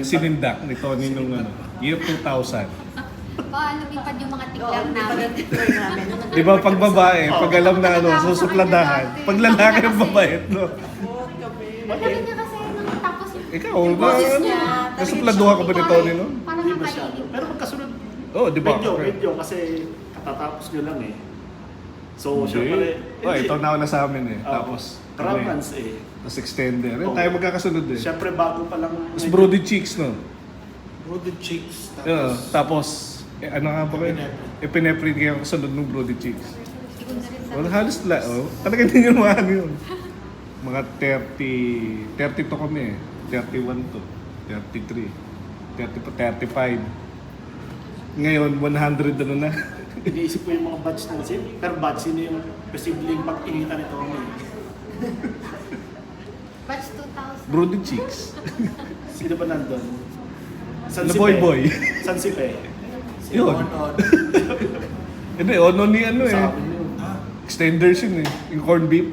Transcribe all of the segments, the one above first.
Sinindak ni Tony nung year 2000. Lumipad yung mga tiklang namin. Di ba pag babae, pag alam na susupladahan, pag lalaki ang mabait, no? Laki niya kasi nung tapos yung Ikaw, nasupladuhan ka ba ni Tony, no? parang Hindi masyado. nakalilig. Pero magkasunod. Oo, di ba? Medyo kasi katatapos nyo lang eh. So, syempre, Oh, ito na na sa amin eh. Tapos, 12 months eh. tapos extender. Eh, tayo magkakasunod eh. Syempre, bago pa lang. Tapos Brody Cheeks, no? Brooded cheeks. Yeah, tapos, ano nga ba kayo? Epinephrine kayo kasunod ng Brody Cheeks. Hindi ko na rin sabi. Well, halos talagang hindi nyo maano yun. Mga 32 kami eh. 31 to, 33, 30 pa, 35. Ngayon, 100 ano na. Iniisip ko yung mga batch na kasi. Per batch, sino yung posibleng pag-initan nito ngayon? Batch 2000. Brody Cheeks. Sino ba nandun? Na boy. San si Pe? Yun. Hindi, ono ni ano eh. Sa amin yun. Extenders yun eh. Yung corned beef.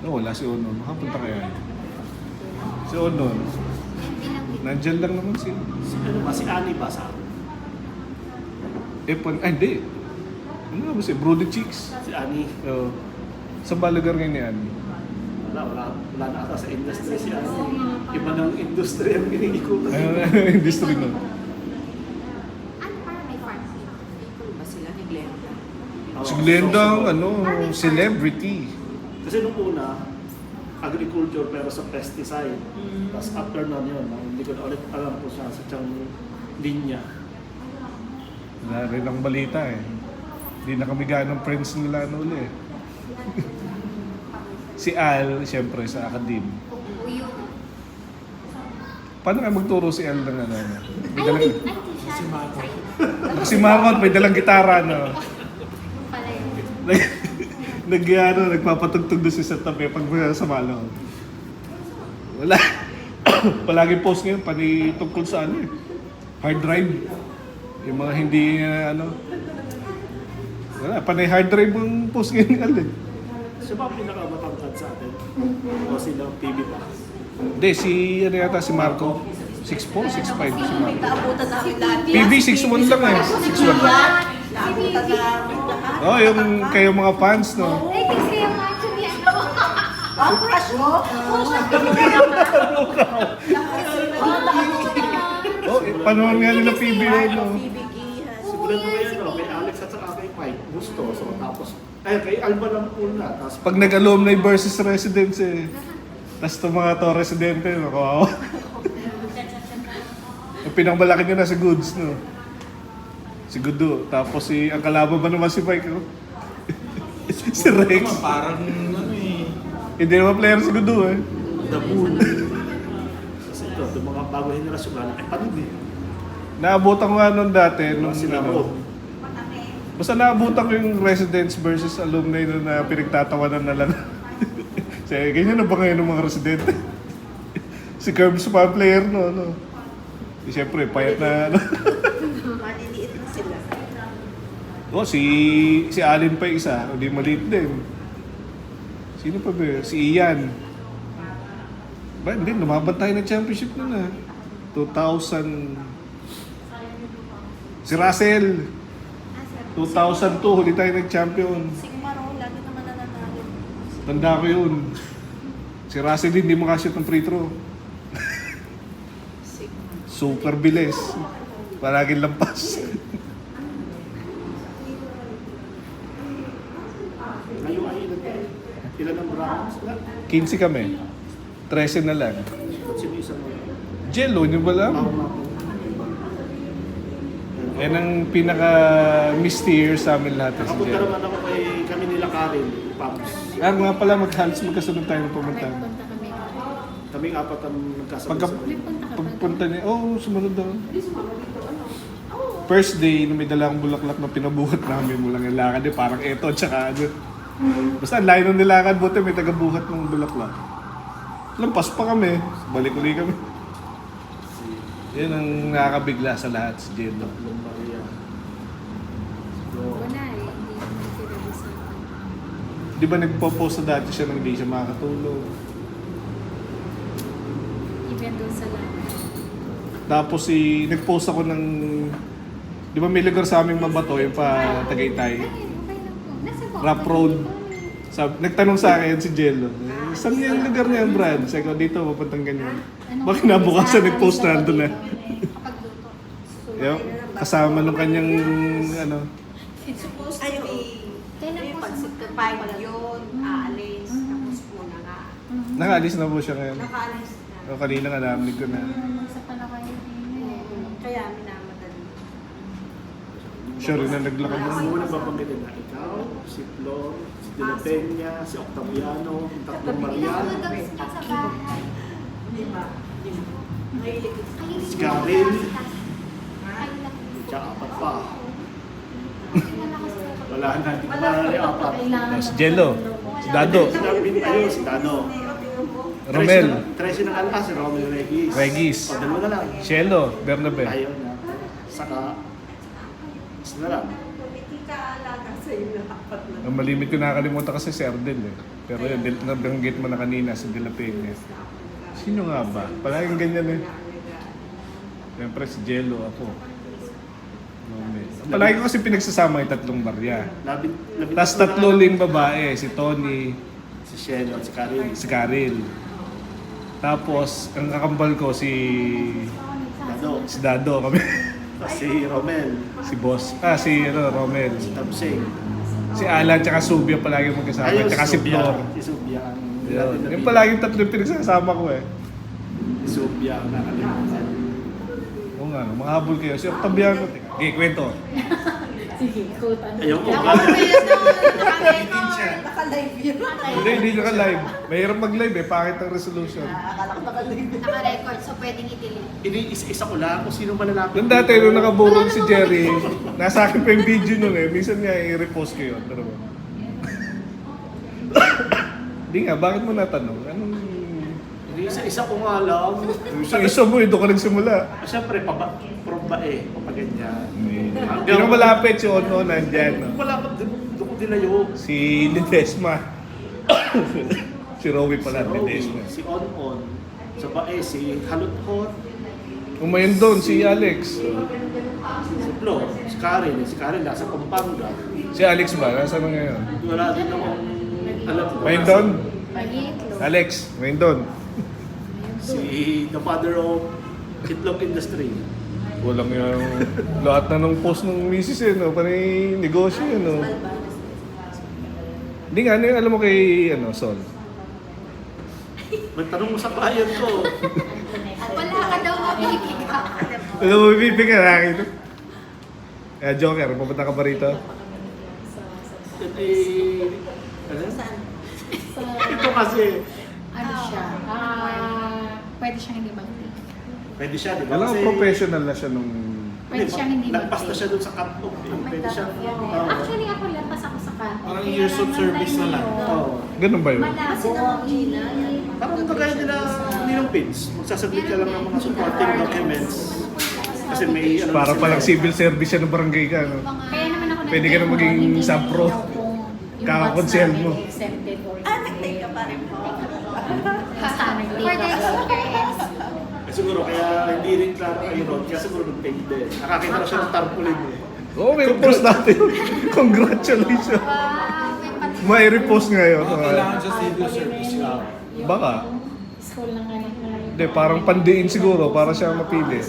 No, wala si Ono. Makapunta kaya yun. Si Ono. Hindi lang din. Nandyan lang naman sila. Ano ba? Si Ani ba sa amin? Hindi. Ano nga ba siya? Brody Cheeks. Si Ani. Sa balagar ngayon ni Annie. Wala na ata sa industry si Ani. Iba ng industry ang iniikutan. Industry no. Ano parang may farm? Ba sila ni Glenda? Si Glenda ang celebrity. Kasi nung una, agriculture pero sa pesticide. Tapos after nun yun, hindi ko na ulit alam kung siya sa siyang linya. Wala rin ang balita eh. Hindi na kami ganong friends nila uli eh. Si Al, siyempre sa academe. Uyo. Paano nga magturo si Al ng ano? May Ay, dalang, hindi siya. Si Marco. si Marcot may dalang gitara, no? Yung pala yun. Nagpapatugtog doon sa tabi pag sa malo. Wala. Palagi post ngayon, pani tungkol sa ano eh. Hard drive. Yung mga hindi wala, panay hard drive ang post ngayon Al eh. Siya ba ang pinakamatangkad sa atin? O sila PB pa? Hindi, yata si Marco. 6'4", 6'5" si May Marco. naabutan namin lahat. PB 6'1" lang eh. 6'1". Naabutan namin lahat. Oh, yung kayo mga fans, no? Ay, kasi yung actually ano. Ang crush mo? Oh, panood nga nila PB yun, no? Simulan mo yan, no? Kay Alex at saka kay Mike. Gusto. So, tapos, kay Alba lang po na. Tapos, Pag nag-alumni versus residents eh. Tapos itong mga to residente, no? Kawawa. Yung pinakamalaki nyo na si Goods, no? Si Gudo. Tapos ang kalaban ba naman si Mike, no? Si Rex. Parang ano eh. Hindi naman player si Gudo, eh. The Moon. Kasi ito, yung mga bago henerasyon na, panood eh. Naabutan ko nga nun dati, nung Sila mo. Basta naabutan ko yung residents versus alumni na pinagtatawanan na lang. Kasi ganyan na ba ngayon ng mga residente? Si Curbs pa ang player, no? Siyempre, payat na, Maliliit na sila. Oh, si Alin pa yung isa, hindi maliit din. Sino pa ba? Si Ian. Ba, hindi, lumaban tayo ng championship nun ah. 2000. Si Russell. 2002, huli tayo nag-champion. Sigmaro, lagi naman nananalo. Tanda ko yun. Si Russell hindi makashoot ng free throw. Sigmaro. Super bilis. Palaging lampas. Ngayon ay ilan ang Browns? 15 kami. 13 na lang. Sino isang Jello, nyo ba lang? Yan ang pinaka-mysterious sa amin lahat. Si Nakapunta Jello. naman ako kami nila Karen, Paps. Nga pala, halos magkasunod tayo ng pumunta. Nagpunta kami. Kaming apat ang nagkasabay-sabay. Pagpunta niya, sumunod daw. First day, nung may dalang bulaklak na pinabuhat namin mula ng lakad, parang eto, tsaka ano. Basta ang layo ng nilakad, buti may tagabuhat ng bulaklak. Lampas pa kami, balik uli kami. Yan ang nakakabigla sa lahat, si Jello. Maria. Wala eh. Hindi naman sila usapan. Di ba nagpo-post na dati siya nang hindi siya makakatulog? Iba Yan doon sa laban. Tapos nag-post ako ng, di ba may lugar sa aming Mabato, yung pa Tagaytay, Ay, okay lang po. Nasa po. Rap Road. Nagtanong sa akin si Jello, saan yung lugar niya, Brad? Sabi ko, dito, papuntang ganyan. Bakit nabukasan, nag-post na doon na. Kapagluto. Yung, kasama nung kanyang, ano, It's supposed to Ay, be, Kailan yung po pag sa- 5 yun, aalis, tapos muna nga. nakaalis na po siya ngayon. Nakaalis na. O, kanina nga narinig ko na. Sa pala kayo din. Kaya minamadali. Siya rin na naglakad Ang na. muna babanggitin na ikaw, si Flor, si De La Peña, si Octaviano, yung tatlong Marian, Sa bahay. Di ba? Mahilig. si Karen, Kayo lang. tsaka apat pa. Malakas na. Wala na, di ba apat. Si Jello, si Dado, Ayun, si Dano. Romel, 13 ng alas, si Romel Regis. Regis. O, dalawa na lang. Cielo, Bernabe. Ayun na. Saka, isa na lang. Hindi ka alaga sa iyo na apat na. Ang malimit ko nakakalimutan kasi si Ardel eh. Pero yun, nabanggit mo na kanina si De La Peña. Sino nga ba? Palaging ganyan eh. Siyempre si Jello, ako. Romel. Palagi ko kasi pinagsasama yung tatlong barya. Labing Tapos tatlo ling babae, si Tony, si Shelo at si Karin. si Karil. Tapos, ang kakambal ko si Dado. Dado kami. Tapos si Romel. Si Boss. Si Romel. Si Tamsing. Si Alan tsaka Subia palagi magkasama. Ayun, Tsaka si Subia. Flor. Si Subia. ang Yun. natin Yung palaging tatlo yung pinagsasama ko eh. Si Subia ang nakalimutan. Oo nga, no, mahabol kayo. Si Octaviano. Okay, kwento. Sige, quote ano. Ayun ko. Naka-live yun. Hindi naka-live. Mahirap mag-live eh. Pangit ang resolution. Akala ko naka-live yun. Naka-record, so pwedeng i-delete. Isa ko lang kung sino malalapit. Nung dati, nung nakaburong si Jerry, nasa akin pa yung video nun eh. Minsan nga i-repost ko yun. Pero hindi nga, bakit mo natanong? Anong... Hindi, isa ko nga lang. Isa mo, doon ka nagsimula. Siyempre, from bae, papaganyan. Hindi na malapit si Ono nandyan. No? Wala pa, doon ko dilayo. Si Ledesma. Si Rowie pala, Si Rowie, Ledesma. si On. Sa bae, si Haluthot, Umayon doon, si Alex. si Flo, si Karen. Si Karen nasa Pampanga. Si Alex ba? Nasaan na ngayon? Wala din akong alam ko. Umayon doon? Pag-iitlog. Alex, umayon doon. Si the father of itlog industry. Walang yung lahat na ng post ng misis eh, no? Panay negosyo yun, no? Hindi nga, ano yung alam mo kay, Sol? Magtanong mo sa client ko. Wala ka daw mapipig ka. Alam mo, bibig ka na akin. Joker, pupunta ka ba rito? Ano? Saan? Ito kasi, Ano siya? Pwede siyang hindi mag-take. pwede siya, di ba? Alam mo, professional na siya nung... Pwede siyang hindi Lagpas na mag-take. siya dun sa cut-off. Pwede siya. Oo. Actually, ako lampas ako sa kanto. Parang Kaya years of lang service nung na lang. time yun, Oo. Ganun ba yun? Kasi Malabo. naman Gina, Parang kagaya nila nilang pins. Magsasubmit ka lang ng mga supporting documents. Kasi may ano Para sila. palang civil service siya ng barangay ka, no? Kaya naman ako Pwede ka na nag-take maging noon, hindi sapro. nila kung yung Kakakonsel bots namin mo. exempted or nag-take ka pa rin po. Basta nag-take ako. Siguro kaya hindi rin klaro kayo ron. Kaya siguro nag-take din. Nakakita na siya ng tarpaulin eh. Oo, may repost natin. Congratulations. Wow, may pati- May repost ngayon. Kailangan sa civil service ka. Baka. School ng anak na rin. Hindi, parang pandiin siguro para siya mapili.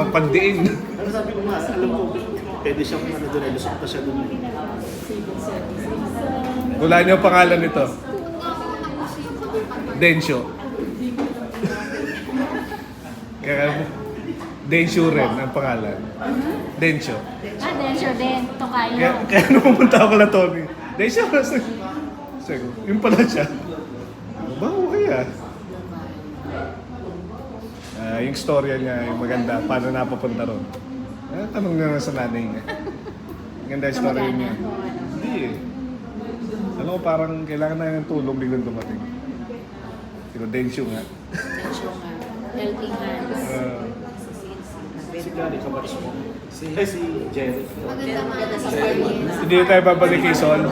Pandiin. Pero sabi ko nga, alam ko, pwede siyang ano doon, lusok na siya doon. Civil service. Wala niyo ang pangalan nito. Densyo. Kaya Densyo rin ang pangalan. Densyo. Then sure din. Tokayo. Kaya nung pumunta ako kala Tony, Densyo, sabi ko, yun pala siya. Ba, okay ah. Yung storya niya, yung maganda, paano napapunta ron. Tanong nga sa nanay niya. Ganda yung story niya. Hindi eh. Alam ko parang kailangan na ng tulong biglang dumating. Pero Densyo nga. Densyo nga. Helping hands. Si Gary Cabarsmo. Si Jerry. Maganda sa service. Hindi tayo babalik kay Sol.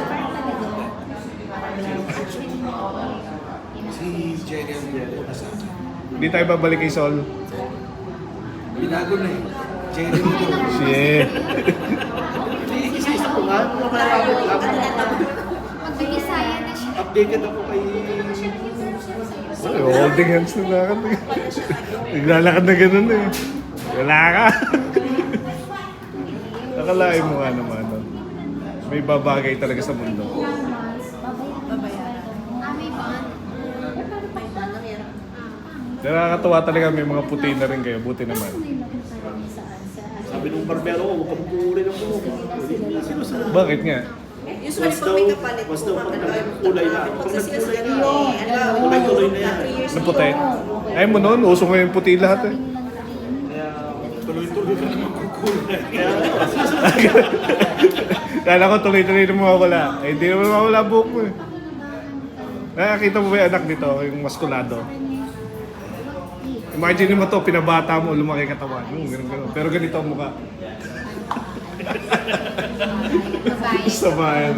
Jerry ang una sa akin. Hindi tayo babalik kay Sol. Binago na eh. Jerry mo daw. Shit. Isa-isa ko nga, malapit lang. Magbibisaya na siya. Updated ako kay... Ay, holding hands na lakad. Naglalakad na ganun eh. Wala ka. Nakalain mo nga naman. No? May babagay talaga sa mundo. Babayaran. May bond. May manang yan. Nakakatawa talaga may mga puti na rin kayo. Buti naman. Sabi nung barbero ko, huwag kang pumuli ng buhok. Sino sa... Bakit nga? Usually Once pag may kapalit once po, daw pag mga kulay na. pag sa sinas Pag ganun eh. Ano ba? Tuloy-tuloy na yan. 3 years Ano puti? Ay mo noon, uso ngayon puti lahat eh. Kaya... Tuloy-tuloy ka naman kukulay. Kaya... Kala ko tuloy-tuloy na mawawala. Eh, hindi naman mawawala buhok mo eh. Nakakita mo ba yung anak nito, yung maskulado? Imagine mo to, pinabata mo, lumaki katawan. Ganun. Pero ganito ang mukha. Babae. Sama yan.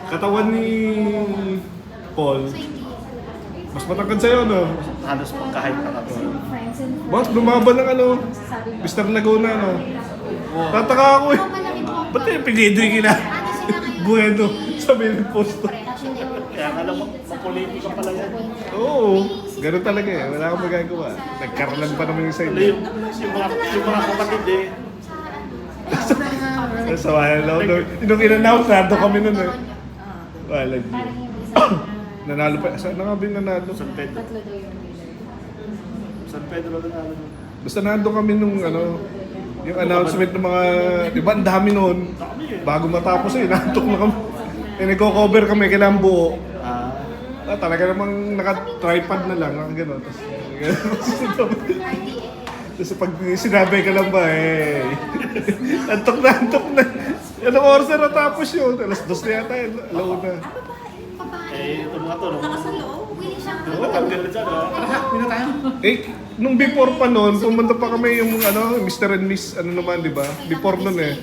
Katawan ni Paul, mas matangkad sa'yo, no? Halos pagka-hype na kami. Bakit lumaban ng ano? Mr. Laguna, no? Tataka ako eh. Ba't yung pinidri kila? Bueno, sabi ng posto. Kaya nga lang, mapolitika pala yan. Oo, ganun talaga eh. Wala akong magagawa. Nagkarlan pa naman yung sa Ano inyo. yung mga kapatid eh. Nasawahan lang ako. Nung in-announce, nando kami nun eh. Wala di. Nanalo pa. Saan na nga ba yung nanalo? San Pedro. San Pedro na namin. Basta nando kami nung ano, yung announcement ng mga, di ba, ang dami noon. Dami eh. Bago matapos eh, nantok na kami. Eh, nagko-cover kami, kailangan buo. Talaga namang naka-tripod na lang, gano'n. Tapos pag sinabi ka lang ba, eh, antok na. Anong oras na natapos yun? Alas 2 na yata, alauna. Eh, ito mga to, no? Nasa loob. Willie siya. Oo, tanggal na dyan, ah. Eh, nung before pa noon, pumunta pa kami yung ano, Mr. and Miss, ano naman, di ba? Before noon eh.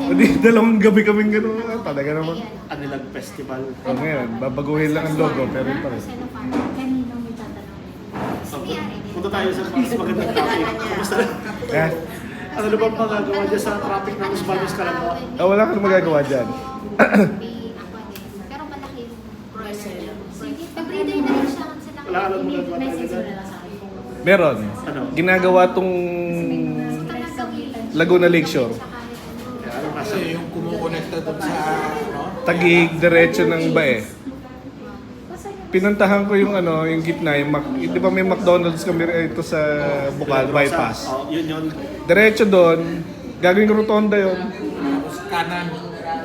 Hindi, dalawang gabi kaming gano'n. Talaga naman. Anilag Festival. O ngayon, babaguhin lang ang logo, pero yun pa rin. Kanino may tatanong? So, punta tayo sa mas magandang topic. Kamusta na? Eh, Ano na ba ang magagawa dyan sa traffic ng Los Baños, Calamba? wala ka na magagawa dyan. Pero malaki. Marcelo. Sige, pag-reader na rin siya. Wala ka lang magagawa tayo dyan. Meron. Ano? Ginagawa tong Laguna Lakeshore. Kaya ano nasa? Kasi yung kumukonekta doon sa, ano? Tagig, diretso ng Bae. Pinuntahan ko yung ano, yung gitna, yung di ba may McDonald's kami ito sa Bukal, bypass. Oh, yun. Diretso doon, gagawin ko rotonda yun. Tapos kanan.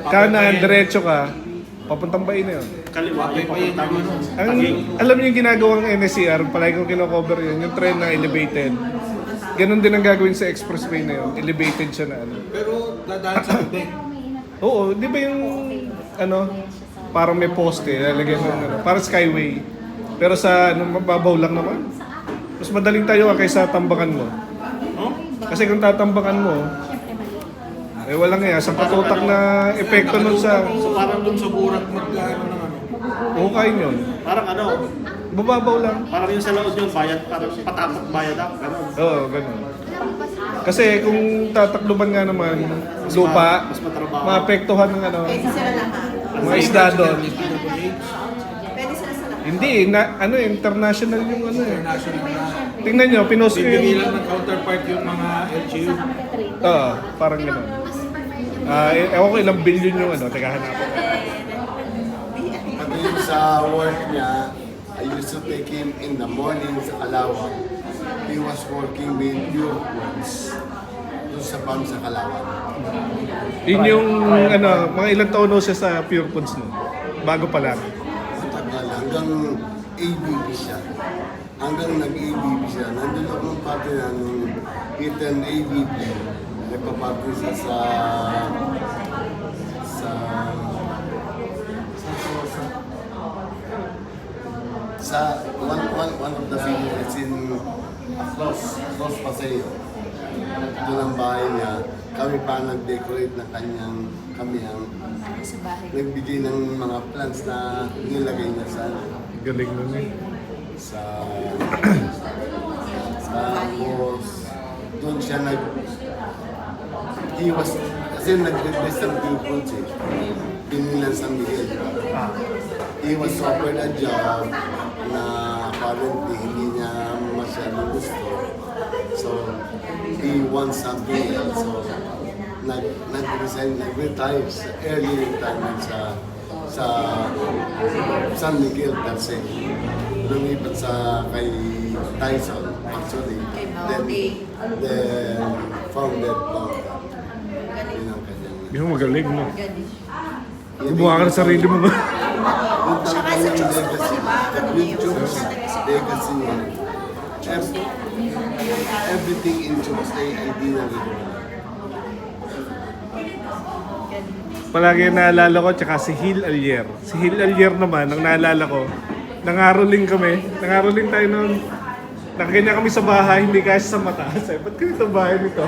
Kanan, diretso ka, papuntang Bae na yun. Kaliwa yung Papay pa yun, papuntang Ang, Taguig. alam niyo yung ginagawang NSCR, palagi ko kino-cover yun, yung tren na elevated. Ganon din ang gagawin sa expressway na yun, elevated siya na ano. Pero dadaan sa tubig. Oo, di ba yung ano, parang may poste, lalagyan ng ano, parang skyway. Pero sa ano, mababaw lang naman. Mas madaling tayo kaysa tambakan mo. Oh? Kasi kung tatambakan mo, eh walang nga, sa patutak na epekto nun sa So parang doon sa burak mag-ano ng ano. hukay yun. Parang ano, Bababaw lang. parang yung sa laod yun, bayad, parang patapok bayad ako, gano'n. Oo, ganun. Kasi kung tatakluban nga naman, lupa, Mas matrabaho. maapektuhan ng ano, Pwede sila lahat. mga isda doon. Pwede sila sa lahat. Hindi, ano international yung ano eh. National na. Tingnan nyo, pinost ko Bibigyan yung... lang ng counterpart yung mga LGU. Oo, parang gano'n. Ewan ko ilang billion yung ano, teka hanapin. Pati yung sa work niya, I used to take him in the morning sa Kalawang. He was working with pure ones doon sa farm sa Kalawang. Yun yung ano, mga ilang taon no siya sa Pure Foods no. Bago pa lang. Matagal, hanggang ABP siya. Hanggang nag-ABP siya. Nandun ako ng party na nung itan ABP. Nagpa-party siya sa one of the video is in Los Paseo. Doon ang bahay niya. Kami pa nag-decorate ng kami ang Sa bahay. nagbigay ng mga plants na nilagay niya sa Galing nun eh. sa tapos doon siya he was kasi nag-best ng Philippines eh. Pinilan San Miguel. He was offered a job na apparently hindi niya masyadong gusto. So, he wants something else. So, nag-resign, nag-retire sa early retirement sa San Miguel kasi lumipat sa kay Tyson actually. Then founded Bangka. Yun ang kanyang. Hindi mo magaling, no? Gumawa ka ng sarili mo ba? Yung Tsaka sa talagang Diyos po, di ba? Ano niya yung Chokes, sa legacy niya. Everything in Chokes ay idea rin. Palagi naalala ko, tsaka si Hil Alier. Si Hil Alier naman, ang naalala ko, nangaroling kami. Nangaroling tayo noon. Nakaganyan kami sa bahay, hindi kasi sa mataas. Eh, ba't ganito ang bahay nito?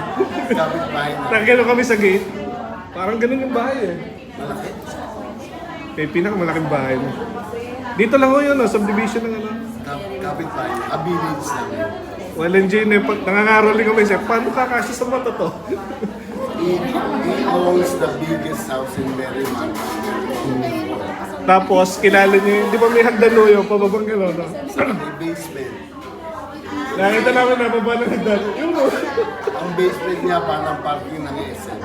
Kapit bahay na. Nakagano kami sa gate. Parang ganun yung bahay eh. Malaki. May pinakamalaking bahay mo. Dito lang ko yun, no? Subdivision ng ano. Kapit bahay na. Abilities namin. Well, Jane, eh, nangangaroling kami siya. Paano kakasya sa mata to? He owns the biggest house in Merriman. Tapos, kilala niyo, di ba may hagdanuyo, pababang gano'n, no? Sa may basement. Nakita namin na baba ng hagdanuyo. Ang basement niya parang parking ng SM.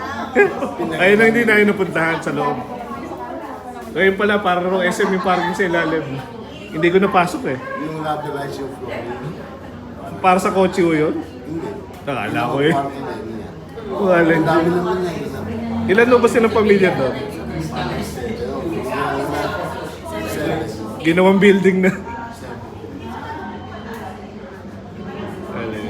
Ayun ang hindi namin napuntahan sa loob. Ngayon pala, parang SM yung parking sa ilalim. Hindi ko napasok eh. Yung rubberized yung flooring. Para sa kotse ko yun. Hindi. Nakala ko eh. Parking na niya. Wala Ang din. dami naman niya. Ilan mo ba silang pamilya doon? Ginawang building na.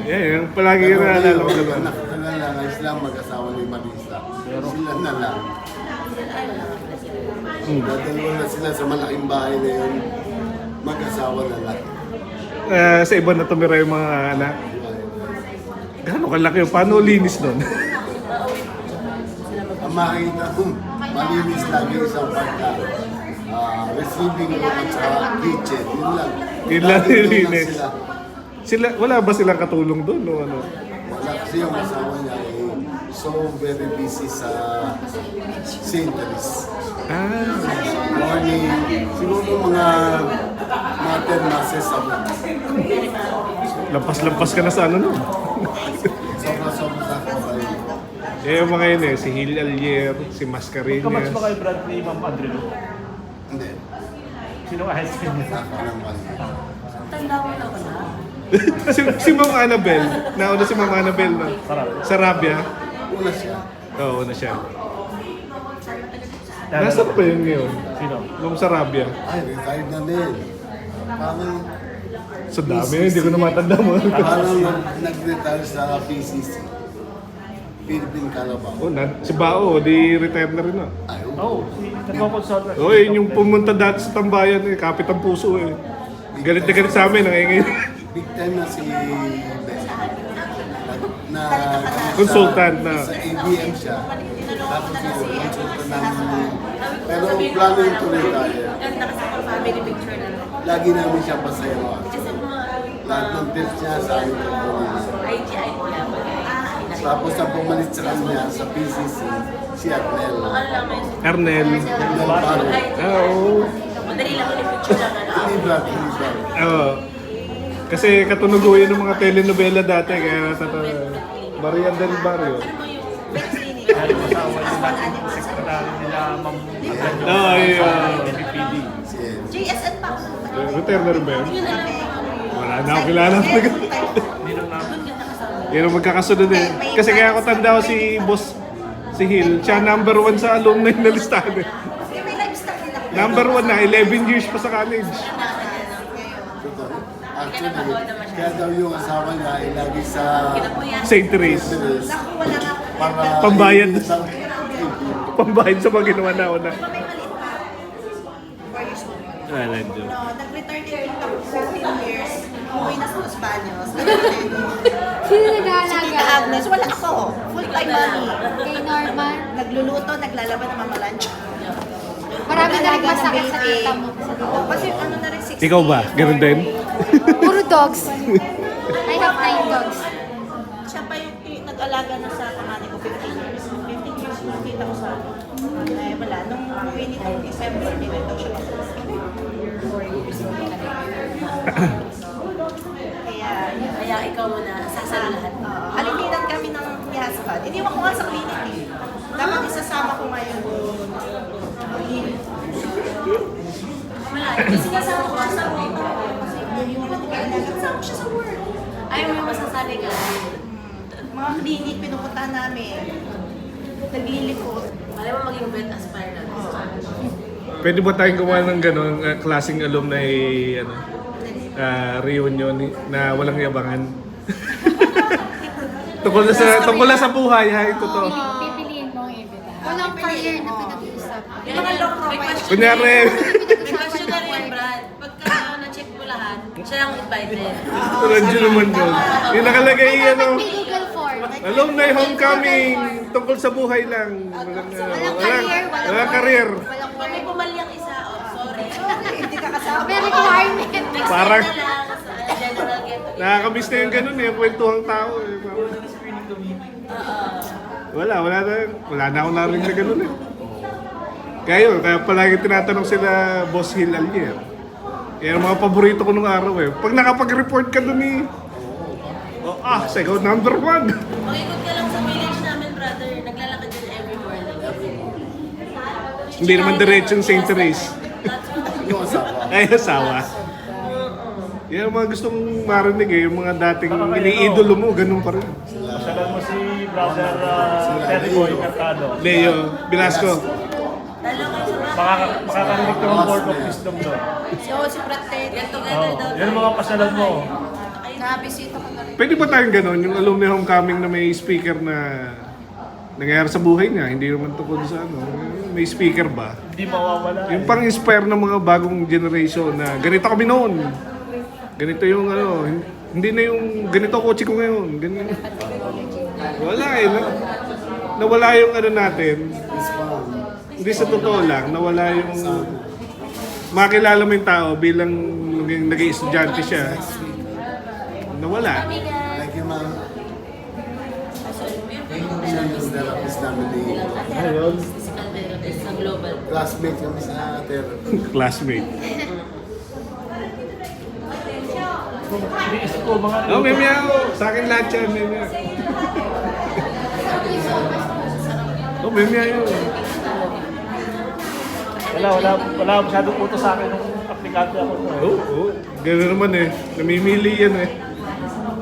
Yan, yung palagi yung naalala ko naman. Sila lang, ay sila mag-asawa ni Marisa. Sila na lang. Dadalawa na sila sa malaking bahay na yun. Mag-asawa na lang. Sa iba na tumira yung mga anak. Gano'ng kalaki yun? Paano linis nun? Ang makikita ko, malinis lagi isang pagka. Receiving room at saka kitchen. Yun lang. Yun lang Lagi doon lang nilinis. sila. Wala ba silang katulong doon? O ano? Wala kasi yung asawa niya ay so very busy sa St. Teresa. Morning, siguro mga mater masses sa mga. Lampas-lampas ka na sa ano nun? Sobra-sobra sa kabayo. Eh, yung mga yun eh, si Hil Alier, si Mascareñas. Kamatch ba kayo, Brad, ni Ma'am Adrilo? Hindi. Sino ka high school niya? Ako naman. Tanda mo na wala. si Ma'am Annabel, nauna si Ma'am Annabel no? Sarabia. Una siya. Oo, na siya. Nasaan pa yun ngayon? Sino? Ma'am Sarabia. Ay, retired na din. Parang, Sa dami, hindi ko na matanda mo. parang nag-retire sa PCC. Philippine Carabao. Oh, si Bao, di retire na rin na. Ay, Oo, si nagpaponsort. Oh, yun yung pumunta dati sa tambayan eh, kapit ang puso eh. Galit na galit sa amin, nangingin. big time na si Beth. Na Consultant na. Sa ABM siya. Tapos yun, consultant namin. Pero plano yung to retire. Ganda kasi ang family picture na. Lagi namin siya pasayawan. Lahat ng tips niya sa amin ko. IGI po yan. Tapos na pumalit sa kanya sa PCC, si Arnel. Arnel. Arnel Baro. Oo. Madali lang ulit picture lang. Hindi Brad, hindi Brad. Oo. Kasi katunog ko yun ng mga telenovela dati, kaya Maria del Barrio. Dahil masawa yung dating sekretary nila, Ma'am Adrilo. Ay, NPPD. Si Ed. JSN pa. retire na rin ba yun? Wala na ako kilala talaga. Ninong namin. Yan ang magkakasunod eh. Kasi kaya ako tanda ko si Boss, si Hill, siya number 1 sa alumni na listahan eh. Kasi may livestock nila. Number 1 na, 11 years pa sa college. Totoo. Actually, kaya daw yung asawa niya ay lagi sa St. Therese. Teresa Naku, wala nga. para Pambayad. isang- Pambayad sa mga ginawa na una. May maliit pa. 4 years old. Wala dyan. No, nag-retire din ako 14 years. Umuwi na sa Los Baños. Sino Si nag-aalaga? Tita Agnes, wala ako. Full-time mommy. Kay Norman? Nagluluto, naglalaban ng mga lunch. Marami na rin Nag-alaga ng masakit sa baby. tita mo. Oo, kasi ano na rin, 60 Ikaw ba? Ganun din? Puro dogs. I have 9 dogs. Siya pa yung nag-alaga na sa panganay ko 15 years. 15 years nakita ko sa akin. Eh wala, nung umuwi nito December, nila daw siya kasi. Kaya ikaw muna sasalahan. Aliminan kami ng ni husband. Iniwan ko nga sa clinic eh. Dapat isasama ko ngayon. Wala, kasi kasama ko siya sa work. Kasama ko siya sa work. Ayaw mo masasanay ka. Mga clinic pinupuntahan namin. Naglilipot. Malay mo maging vet aspire natin. Pwede ba tayong gumawa ng gano'ng klaseng alumni ano, reunion na walang yabangan? tungkol na sa buhay, ha? Ito to. Pipiliin mo ang ibita. Walang career na pinag-uusapan. Yung mga low profile. Kunyari, May question na rin, Brad. Pagka na-check mo lahat, siya lang invited. Radyo naman doon. Yung nakalagay, ano, May Google form. alumni homecoming, tungkol sa buhay lang. Walang career. Walang Pag may pumali ang isa, oh, sorry. Hindi ka kasama. May requirement. Next Parang- time na lang sa general get together. Nakakamiss na yung ganun eh, yung kwentuhang tao eh. Wala na akong narinig na ganun eh. Kaya palagi tinatanong sila Boss Hill Allier. Yan ang mga paborito ko nung araw eh. Pag nakapag-report ka dun eh, ikaw number 1. Mag-ikot ka lang sa village namin, brother. Naglalakad yun every morning. Hindi naman diretsong St. Therese. Yung asawa. Ay, asawa. Yan ang mga gustong marinig eh, yung mga dating iniidolo mo, ganun pa rin. Masalan mo si Brother Terry Boy Mercado. Leo, Velasco. Lalo kayo sa bahay. Makakarinig ka ng Word of Wisdom doon. Si Pratet. Get together daw. Yan ang mga pasalan mo. Nabisita ko na rin. Pwede ba tayong ganun, yung alumni homecoming na may speaker na nangyayari sa buhay niya, hindi naman tungkol sa ano, may speaker ba? Hindi mawawala. Yung pang-inspire ng mga bagong generation na ganito kami noon. Ganito yung ano, hindi na yung ganito kotse ko ngayon. Ganito. Wala eh. Nawala yung ano natin. Hindi sa totoo lang, nawala yung makilala mo yung tao bilang naging estudyante siya. Nawala. Like yung mga senior therapist namin ni Ayun. Physical therapist sa global. classmate kami sa therapy. Classmate. Iniisip ko mga Oh, may meow. Sa akin lahat yan, may meow. Oh, may meow yun. wala masyadong utos sa akin nung aplikante ako. Oo. Gano'n naman eh. Namimili yan eh.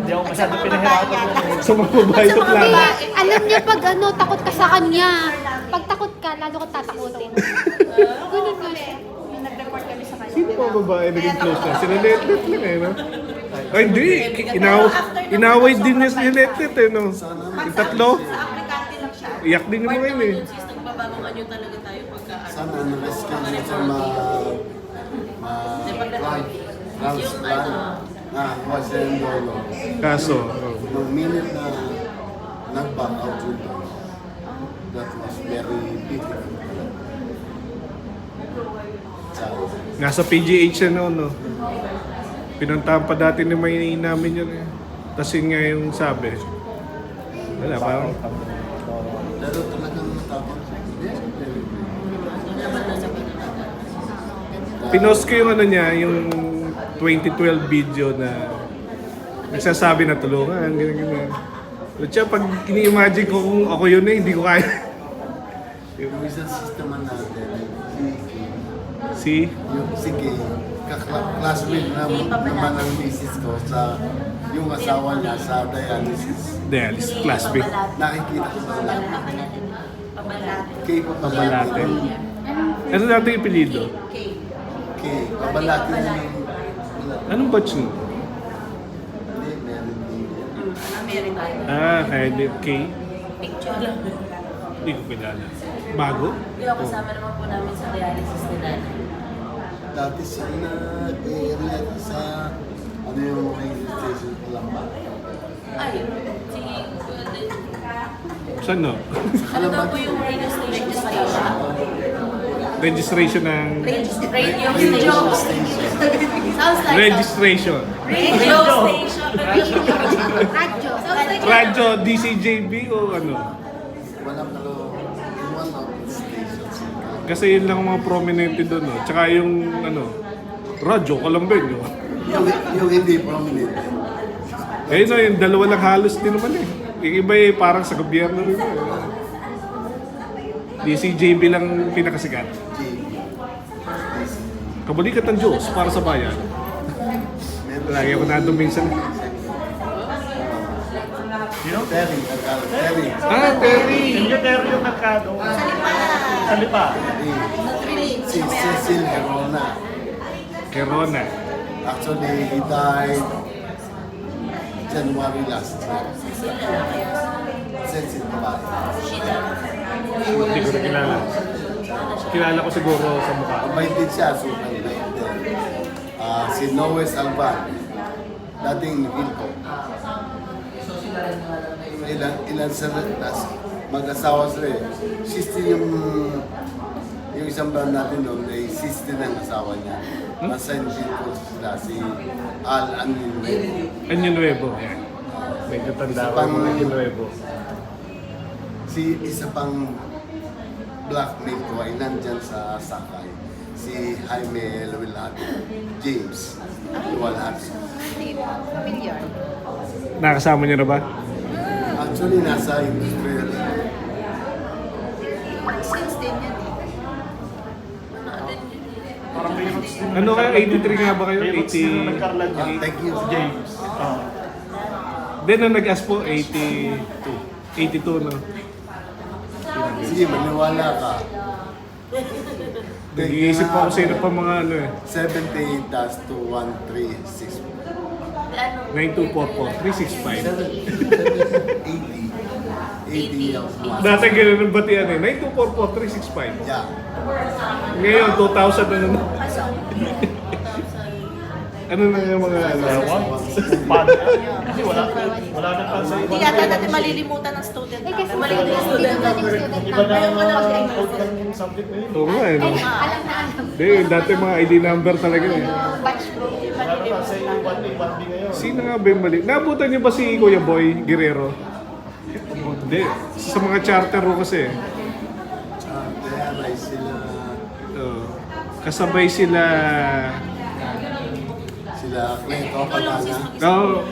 Hindi ako masyadong pinahirapan. Sa mga babae ito Sa mga lang. babae, alam niya pag ano, takot ka sa kanya. Pag takot ka, lalo ko tatakutin. Ganun nga siya. Yung nag-report kami sa kanya. Sino pa babae naging close na? Sila Letlet lang eh, no? Ay, hindi. Inaway din niya si Letlet eh, no? Yung tatlo. Sa aplikante lang siya. Iyak din yung mga yun eh. Sis, nagbabagong anyo talaga tayo pagka Sana na-rescue niya sa transplant na was in Dolo. Kaso, Nung minute na nag-back out yun, that was very beautiful. nasa PGH siya noon, no? Pinuntahan pa dati ni may namin yun eh. Tapos yun nga yung sabi. Wala, parang Pero talagang natapos. Yes, very pinost ko yung ano niya, yung 2012 video na nagsasabi na tulungan, ganyan. Pero siya, pag ini-imagine ko kung ako yun eh, hindi ko kaya. Yung isang system natin, Si? yung sige, classmate naman ng misis ko sa yung asawa niya sa dialysis. Dialysis, classmate. Nakikita ko sa lahat. Kay Pabalate. Ano natin yung apelido? Kay Pabalate niya. Anong batch mo? Hindi, meron din. America. Kaya di K? picture lang. Hindi ko kilala. Bago? Hindi ako kasama naman po namin sa dialysis ni nanay. Dati siya nag-relate sa ano yung registration ko lang ba? Ay, si... Saan no? Ano daw po yung radio station sa Asia? registration ng... Radio station. Sounds like Registration. radio station. Radyo. Sounds like Radyo DCJB o ano? Wala pero in one of the stations. Kasi yun lang ang mga prominente doon. No? Tsaka yung ano, radyo, Colombeño. Yung hindi prominent. Eh no, yung dalawa lang halos din naman eh. Yung iba eh, parang sa gobyerno rin. DCJB lang pinakasikat. Kabalikat ng Diyos para sa bayan. Lagi ako nandun minsan. Terry, Terry. Ah, Terry! Engineer yung Mercado. Sa Lipa. Si Cecil Herona. Kerona. Actually, he died January last year. Cecil Tabae. Hindi ko na kilala. Kilala ko siguro sa mukha. Mabait din siya, super mabait din. Si Noe Salvan, dating Wilco. Ilan sila, mag-asawa sila eh. Sister yung isang band natin noon, ay sister ng asawa niya. Nasa Wilco sila, si Al Anunuevo. Anyo Nuevo. Yan. Medyo tanda ko yung mga Anyo Nuevo. Isa pang blackmail ko ay nandyan sa Sakay. Si Jaime Luilado, James Luilado. Nakasama niyo na ba? Actually, nasa industrial. since din yan eh. Parang may roots din. Ano kayo? 83 nga ba kayo? May roots din ng 80? nagkarlan Ah, niya. thank you. James. Then nung nag-ask po, 82. 82 no? Sige, maniwala ka. Nag-iisip po ako sino pa mga ano eh. 78 tas to 136. 9244, 365. 80 ang Dati ganun ang batian eh. 9244, 365. Yeah. Ngayon, 2,000 na naman. Ano na yung mga ano? Pan. Kasi wala na pa sa Hindi yata natin malilimutan ng student. Eh kasi number. hindi naman yung student Iba na number. ang code ng subject na yun. Oo nga eh. No? Alam na alam. Hindi, dati mga ID number talaga eh. Batch bro. Wala na pa sa 1A, 1B ngayon. Sino nga ba yung mali? Nabutan niyo ba si Kuya Boy Guerrero? Hindi. Sa mga charter ko kasi eh. Kaya ay sila, Kasabay sila... Cleto, Pagana. Oo.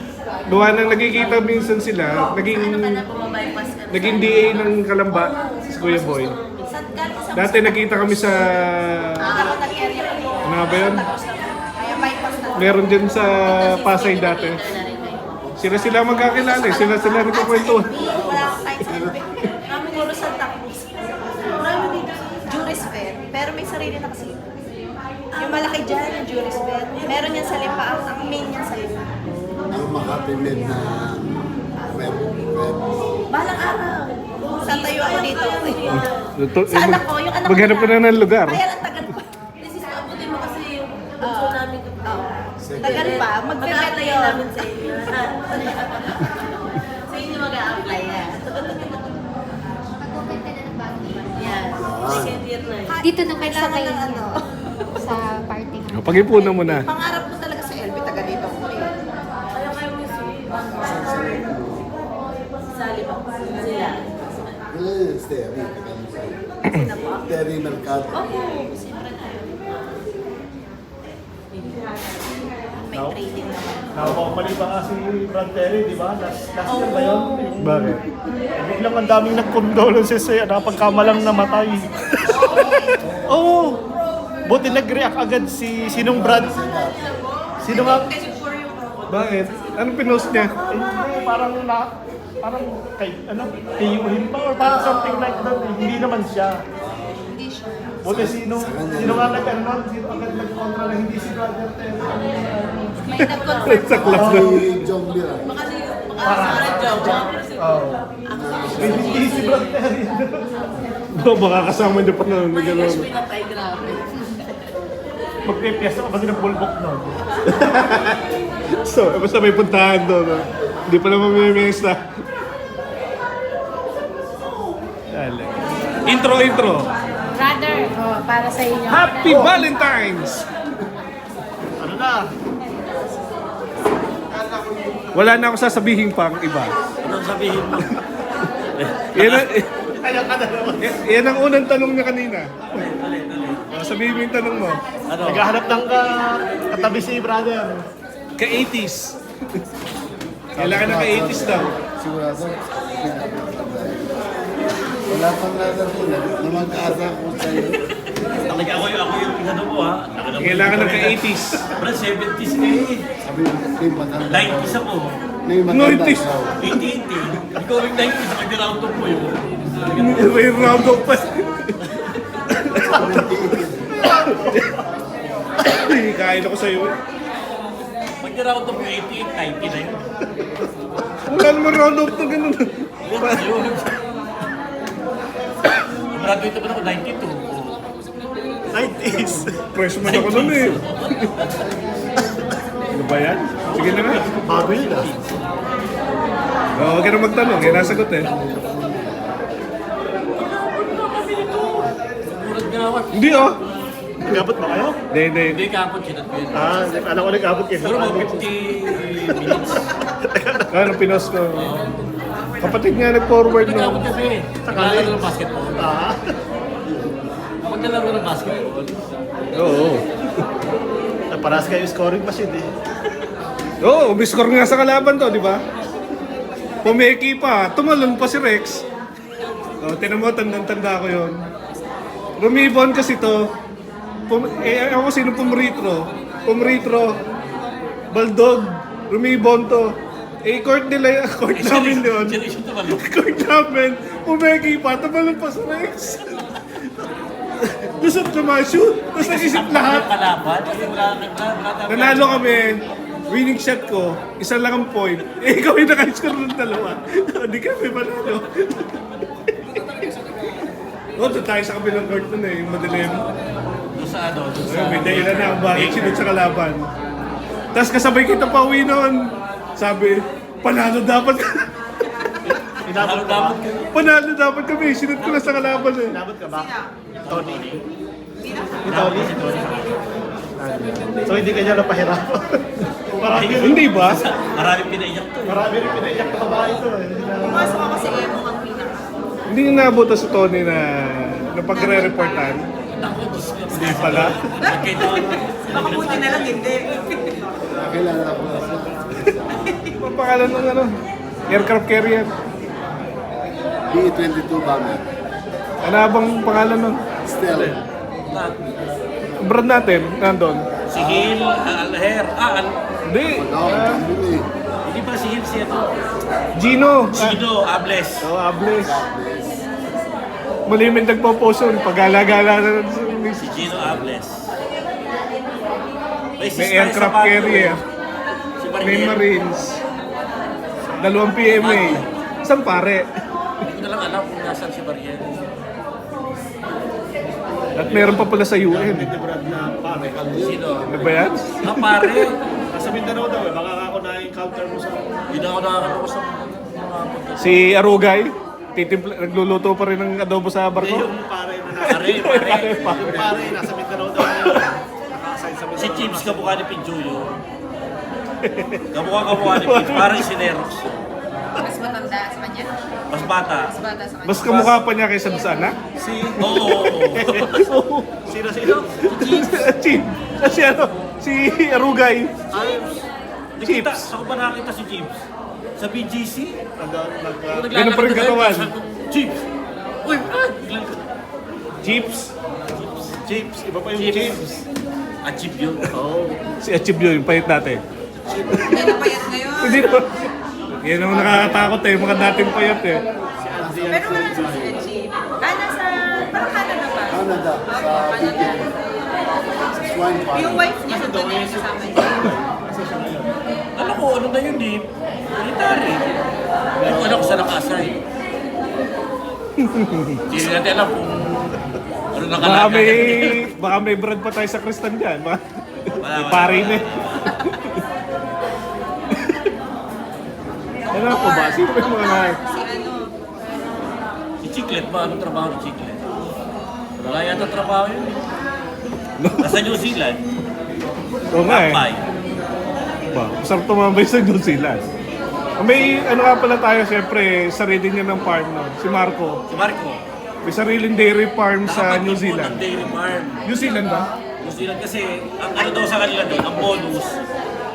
Gawa nang nakikita minsan sila, naging Bumabypass ka na. naging DA ng Kalamba si Kuya Boy. Saan galing sa Dati nakita kami sa... Nagkaroon ng area ko. Ano nga ba yun? Kaya bypass na. Meron din sa Pasay dati. Sila magkakilala eh. Sila nagkukwentuhan. Wala akong time sa LB. Marami puro Santa Cruz. Marami dito sa Juris Fair. Pero may sarili na kasi. Yung malaki dyan, yung Juris Fair. Meron yan sa Lipa. Ang main yan sa Lipa. Ang makatipid na web. Balang araw. Saan tayo ako dito? Ito- Sa anak ko, yung anak ko. Maghanap ka na ng lugar. Kaya lang tagal pa. This is abutin mo kasi yung bunso namin. Tagal pa. Mag-bet Mag-a-apply yun. namin sa inyo. Sa inyo mag-a-apply yan. Mag-open ka na ng bago. Yan. Second year na eh. Dito na kayo sa Kailangan kayo ng ano. sa party. Pag-ipunan mo na. Pangarap ko talaga sa LB, taga dito ko eh. Ayaw kayo mo sali ba? Sila. Terry Mercado. May trading naman. Nakapamali pa nga si Brad Terry, di ba? Last year ba yun? Bakit? Biglang ang daming nag-condolences sa'yo na pagkamalang namatay. Oo! Buti nag-react agad si sinong Brad? Sino nga? Bakit? Anong pinost niya? Eh, parang tiyuhin pa or parang something like that. Eh. Hindi naman siya. Buti sino nga nag-ano, sino agad nag-contra na hindi si Brother Terry. May nag-confirm Sa class na. Si John Mira. Eh, hindi si Brad Terry. Bro, baka kasama niyo pa na May gano'n. gosh, pinatay, grabe. Magpipiyasa ka kasi ng bulbok nun. So, basta may puntahan doon. No? Hindi pa naman may mesa. Intro. Radyo. brother. Oh, para sa inyo. Happy Valentine's! Ano na? Wala na ako sasabihin pang iba. Anong sabihin mo? Yan yan ang unang tanong niya kanina. Sabihin mo yung tanong mo. Ano? Naghahanap ng katabi si brother. Ka-80s. Kailangan na ka-80s daw. Sigurado. Wala pang lalamunan na mag-asa ko sa'yo. Talaga ako yung ano mo ha. Kailangan ng ka-80s. Parang 70s ka eh. Sabi mo, may matanda. 90s ako. May matanda 90s. ikaw. 80. Ikaw rin 90s. Ako yung round up mo yun. May round of pa. Kain ako sa'yo. Pag round up mo 88, 90 na yun. Wala naman round of na ganun. Yun. Graduate naman ako 92. 90s. Freshman ako nun eh. Ano ba yan? Sige na nga. Bago yun ah. Huwag ka na magtanong. Eh, nasagot eh. Murad nga ako. Hindi oh. Nagabot ba kayo? Hindi. Hindi ka ako chinat ko yun. Alam ko nagabot kayo. Siguro mga 50 minutes. Ano, pinos ko. Kapatid nga nag-forward Nagkakot no. kasi. Naglalaro ng basketball. Ah, Pag nalaro ng basketball, Oo. Paras kayo scoring machine eh. Oo, umiscore nga sa kalaban to, di ba? Pumeki pa. Tumalon pa si Rex. Tinan mo, tandang-tanda ko yun. Rumibon kasi to. Ako sino pumritro? Pumritro. Baldog. Rumibon to. Court nila, court namin yun. siya tumalong. Court namin. Pumeki pa. Tumalon pa si Rex. Gusto tumashoot. Tapos nag-isip lahat. Kalaban, kasi wala Nanalo kami. Winning shot ko, isa lang ang point. Ikaw yung naka-score ng dalawa. Hindi kami manalo. Doon tayo sa kabilang court nun eh, yung madilim. Doon sa ano, doon sa... May dahilan na kung bakit sinod sa kalaban. Tapos kasabay kita pa uwi noon. Sabi, panalo dapat Inabot dapat ka. Panalo dapat kami. Sinod ko na sa kalaban eh. Inabot ka ba? Tony. Ni Tony? Si Tony. So hindi ka niya napahirapan. Marami Hindi ba? Maraming pinaiyak to. Marami rin pinaiyak na babae ito eh. Pumasok ako sa Emo ang pinaka. Hindi na nabuta si Tony na pagre-reportan. Ako, Diyos ko. Hindi pala. Kay Tony. Baka buti na lang hindi. Kailangan ako na siya. Ang pangalan ng ano? Aircraft carrier. B-22 bomber. Ano bang pangalan nun? Still. Ang brand natin, nandun. Si Hil, Alher. Hindi. Hindi. Hindi ba si Hil siya to? Gino. Sino, Ables. Ables. Malimit nagpo-post yun. Pag-gala-gala na Si Gino Ables. may aircraft carrier. Si May Mariel. Marines. 2 PMA. Isang pare. Hindi ko na lang alam kung nasaan si Mariel. At meron pa pala sa UN. Ni Brad na pare. Sino? Ano ba yan? Pare. Nasa Mindanao daw eh. Baka ako na-encounter mo sa... Hindi na ako nakakatawa sa mga Si Arugay. Nagluluto pa rin ng adobo sa Hindi barko. yung pare na nasa... Pare. Yung pare nasa Mindanao daw eh. Naka-assign sa Mindanao. Si Chips kamukha ni Pinjuyo. Kamukha ni Pinjuyo. Parang si Nerox. Mas matanda sa kanya. Mas bata. Mas bata sa kanya. Mas kamukha pa niya kaysa sa anak. Oo. Sino? Chip. Si ano? Si Arugay. Nakita, saan ko ba nakita si Chips? Sa BGC? Ganun pa rin katawan. Chips! Uy, Brad! Chips. Chips. Iba pa yung Chips. Chip yun. Oo. Si Achibyo, yung payat natin. Hindi na payat ngayon. Hindi na. Yan ang nakakatakot eh. Mga dating payat eh. Pero wala sa Chip. Nasa... Parang Canada ba? Canada. Sa Canada. Sa Swine Farm. Yung wife niya nandun na yung kasama niya. Alam ko, ano na yun eh. Military. Hindi ko alam kung saan nakasay. Hindi natin alam kung ano nakalagay. Baka may brand pa tayo sa Kristan dyan. May Wala. pare na eh. Ano po ba? Sino ba yung mga Si ano... Si Chiclet ba? Anong trabaho ni Chiclet? Wala yata trabaho yun eh. Nasa New Zealand. Oo nga eh. Tambay. Ba, masarap tumambay sa New Zealand. May ano nga pala tayo, siyempre, sarili niya ng farm, no? Si Marco. Si Marco. May sariling dairy farm sa New nakapag-ipon Zealand. ng dairy farm. New Zealand ba? New Zealand kasi, ang ano daw sa kanila doon, ang bonus,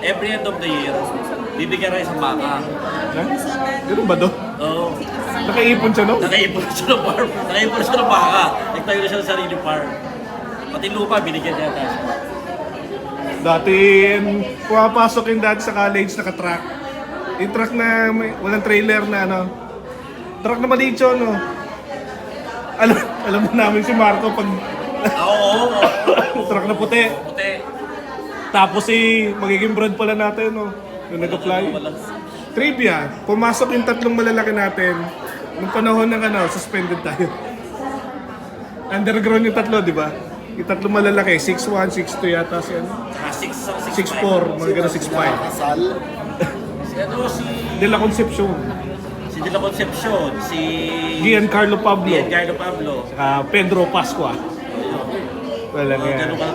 every end of the year, bibigyan na isang baka. Ha? Ganun ba doon? Oo. Nakaipon siya, no? Nakaipon siya ng farm. Nakaipon siya ng baka. Nagtayo na siya ng sarili farm. Pati lupa, binigyan niya tayo. Dati, pumapasok yung dati sa college, naka-truck. Yung truck na walang trailer na ano. Truck na maliit yun, no? Alam mo namin si Marco pag Oo. truck na puti. Puti. Tapos magiging brand pala natin, no? Yung nag-apply. Trivia, pumasok yung tatlong malalaki natin. Nung panahon ng ano, suspended tayo. Underground yung tatlo, di ba? Yung tatlong malalaki, 6'1", 6'2 yata si ano? 6'4", mga gano'n 6'5". Kasal. Si ano, si De La Concepcion, De La Concepcion, si Giancarlo Pablo, Giancarlo Pablo. Pedro Pascua. Wala Ganun nga. ka.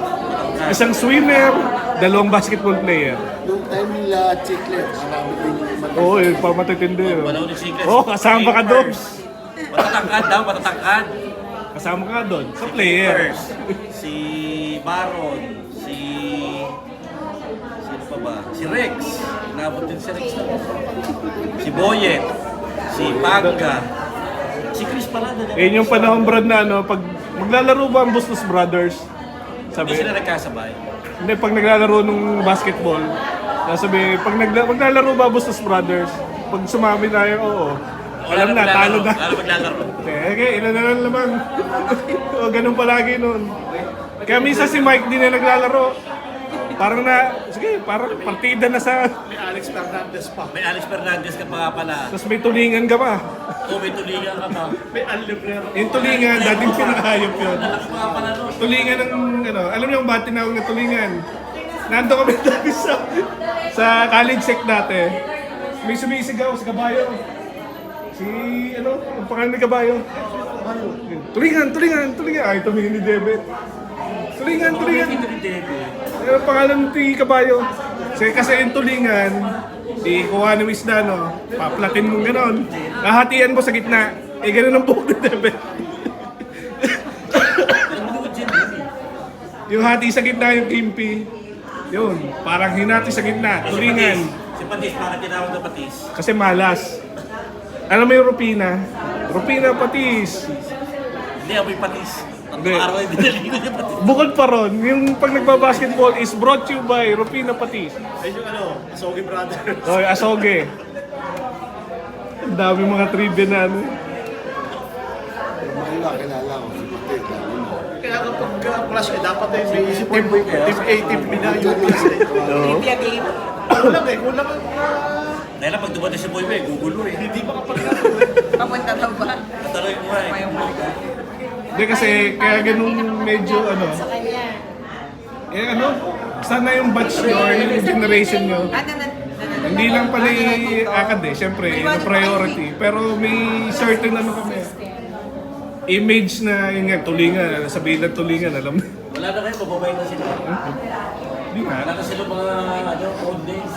Isang swimmer, dalawang basketball player. Nung time nila chiclet, marami din yung Oo, oh, pamatitindi. Wala ni Secret. Oo, kasama ka doon. Matatangkad daw, matatangkad. Kasama ka doon sa player. First, si Baron, sino pa ba? Si Rex. Inabot din si Rex. Si Boyet, si Pagka, si Chris pala. Yun yung panahon, Brad, na ano, pag maglalaro ba ang Bustos Brothers? Hindi Sabi, sila nagkasabay. hindi, pag naglalaro nung basketball, sabi, pag maglalaro ba Bustos Brothers, pag sumami tayo, oo. Alam na, talo na. Wala maglalaro. Okay, ilan na lang naman. O, ganun palagi nun. Kaya minsan si Mike din na naglalaro. Parang parang partida na sa... May Alex Fernandez pa. May Alex Fernandez ka pa pala. Tapos may tulingan ka pa. O may tulingan ka pa. May Al Librero. Yung tulingan, dating pinakahayop yun. Lalaki pa pala no. Tulingan ng, ano, alam niyo kung ba't tinawag na tulingan? Nando kami dati sa college sec dati. May sumisigaw sa kabayo. Si, ano, ang pangalan ni kabayo. Tulingan. Ay, tumingin ni Debet. Tulingan. Ito ni David. Ano ang pangalan ni kabayo? Kasi yung tulingan, di kuha ng isda, no? Paplatin mo gano'n. Hahatian mo sa gitna. Gano'n ang buhok ni Debet. Yung hati sa gitna yung kimpi. Yun, parang hinati sa gitna. Tulingan. Si Patis, parang tinawag na Patis. Kasi malas. Alam mo yung Rupina? Rupina Patis. Hindi, amoy Patis. Ang Hindi. araw ay dinaligo niya Patis. Bukod pa ron, yung pag nagbabasketball is brought to you by Rupina Patis. Ayun yung ano, Asogi Brothers. Oy, Asoge. Ang dami mga trivia na ano. Mga kilala ko, si Pati, lalo na. Kaya kapag plus dapat may team A, team B na yung plus Oo. Trivia game. Kulang ang Dahil pag dumating si Boy Boy, gugulo eh. hindi makapag Papunta daw ba? Natanong mo eh. Hindi kasi, kaya ganun medyo ano. Ano, sana yung batch nyo or yung generation nyo. Hindi lang pala i-akad eh, syempre, yung priority. Pero may certain ano kami. Image na yun nga, tulingan, sabihin lang tulingan, alam mo. Wala na kayo, mababay na sila. Hindi nga. Wala na sila mga old days.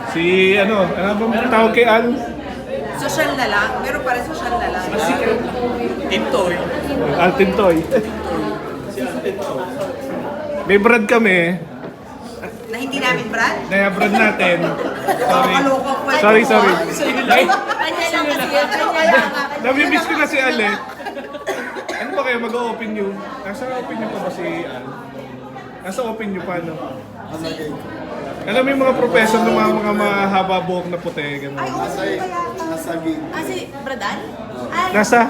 Si ano bang tawag kay Al? Social na lang. Meron pa rin social na lang. Tintoy. Al Tintoy. May brad kami, Na hindi namin brand. naya-brad natin. Sorry. Kaloko ko. Sorry. Ay, Kanya lang kasi yun. Kanya lang. nabibis ko na si Al eh. Ano ba kayo mag-open nyo? Nasa open nyo pa ba si Al? Nasa open nyo pa, no? Alam mo yung mga professor ng mga mahaba buhok na puti, gano'n. Ay, oo. Nasa gate. Ah, si Bradan? Ay, Nasa?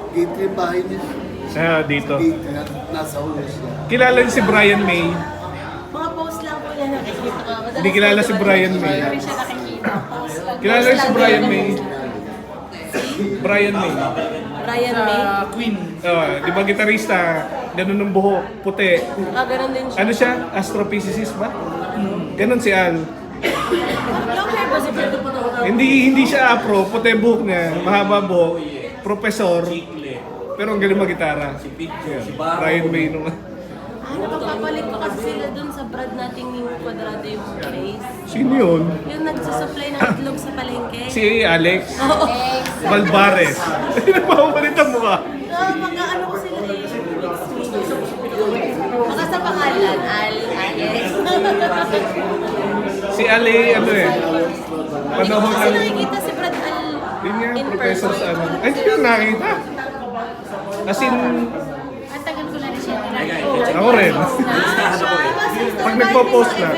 Gate yung bahay niya. Dito. Gate, nasa ulo siya. Kilala niyo si Brian May? Mga post lang po niya nakikita ko. Hindi kilala si Brian May. Hindi siya nakikita. Post lang. Kilala niyo si Brian May? Brian May. Brian May. Di ba gitarista? Ganun ng buhok, puti. Ganun din siya. Ano siya? Astrophysicist ba? Ganun si Al. Long hair ba si Fred? Hindi siya afro, puti buhok niya, mahaba buhok. Professor. Pero ang galing mag-gitara. Si Picture, Yeah. si Baro. Ryan May nung... Napagpapalit ko kasi sila dun sa brad nating yung kwadrado yung place. Sino yun? Yung nagsusupply ng itlog sa palengke. Si Alex Valvares. Nagpapalit ang mukha. Pagka ano ko sila eh. Baka sa pangalan, Alex. Si Ale, ano eh. Panahon Kasi ng... nakikita si Brad Al Yun nga, in professor person. sa ano. Ay, hindi ko nakita. As in, Ang tagal ko na rin siya Ay, tinatawag. ako rin. Listahan ako eh. Pag nagpo-post na.